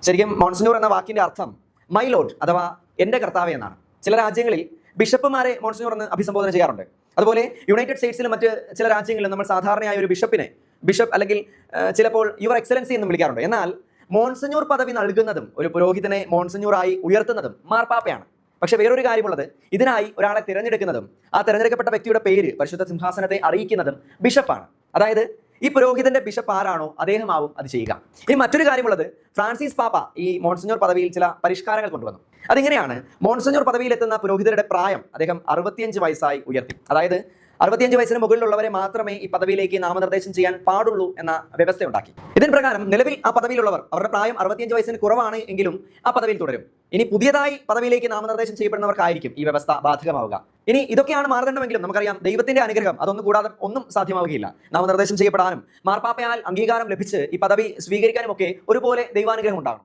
ശരിക്കും മോൺസിഞ്ഞൂർ എന്ന വാക്കിന്റെ അർത്ഥം മൈ ലോർഡ് അഥവാ എന്റെ കർത്താവേ എന്നാണ്. ചില രാജ്യങ്ങളിൽ ബിഷപ്പുമാരെ മോൺസിഞ്ഞൂർ എന്ന് അഭിസംബോധന ചെയ്യാറുണ്ട്. അതുപോലെ യുണൈറ്റഡ് സ്റ്റേറ്റ്സിലും മറ്റ് ചില രാജ്യങ്ങളിലും നമ്മൾ സാധാരണയായ ഒരു ബിഷപ്പിനെ ബിഷപ്പ് അല്ലെങ്കിൽ ചിലപ്പോൾ യുവർ എക്സലൻസി എന്നും വിളിക്കാറുണ്ട്. എന്നാൽ മോൺസിഞ്ഞൂർ പദവി നൽകുന്നതും ഒരു പുരോഹിതനെ മോൺസിഞ്ഞൂറായി ഉയർത്തുന്നതും മാർപ്പാപ്പയാണ്. പക്ഷെ വേറൊരു കാര്യമുള്ളത്, ഇതിനായി ഒരാളെ തിരഞ്ഞെടുക്കുന്നതും ആ തിരഞ്ഞെടുക്കപ്പെട്ട വ്യക്തിയുടെ പേര് പരിശുദ്ധ സിംഹാസനത്തെ അറിയിക്കുന്നതും ബിഷപ്പാണ്. അതായത് ഈ പുരോഹിതന്റെ ബിഷപ്പ് ആരാണോ അദ്ദേഹമാവും അത് ചെയ്യുക. ഇനി മറ്റൊരു കാര്യമുള്ളത്, ഫ്രാൻസിസ് പാപ്പ ഈ മോൺസിഞ്ഞൂർ പദവിയിൽ ചില പരിഷ്കാരങ്ങൾ കൊണ്ടുവന്നു. അതിങ്ങനെയാണ്, മോൺസിഞ്ഞൂർ പദവിയിലെത്തുന്ന പുരോഹിതരുടെ പ്രായം അദ്ദേഹം 65 വയസ്സായി ഉയർത്തി. അതായത് 65 വയസ്സിന് മുകളിലുള്ളവരെ മാത്രമേ ഈ പദവിയിലേക്ക് നാമനിർദ്ദേശം ചെയ്യാൻ പാടുള്ളൂ എന്ന വ്യവസ്ഥയുണ്ടാക്കി. ഇതിന് പ്രകാരം നിലവിൽ ആ പദവിയിലുള്ളവർ അവരുടെ പ്രായം 65 വയസ്സിന് കുറവാണ് എങ്കിലും ആ പദവിയിൽ തുടരും. ഇനി പുതിയതായി പദവിയിലേക്ക് നാമനിർദ്ദേശം ചെയ്യപ്പെടുന്നവർക്കായിരിക്കും ഈ വ്യവസ്ഥ ബാധകമാവുക. ഇനി ഇതൊക്കെയാണ് മാനദണ്ഡമെങ്കിലും നമുക്കറിയാം ദൈവത്തിന്റെ അനുഗ്രഹം അതൊന്നും കൂടാതെ ഒന്നും സാധ്യമാവുകയില്ല. നാമനിർദ്ദേശം ചെയ്യപ്പെടാനും മാർപ്പാപ്പയാൽ അംഗീകാരം ലഭിച്ച് ഈ പദവി സ്വീകരിക്കാനും ഒക്കെ ഒരുപോലെ ദൈവാനുഗ്രഹം ഉണ്ടാകും.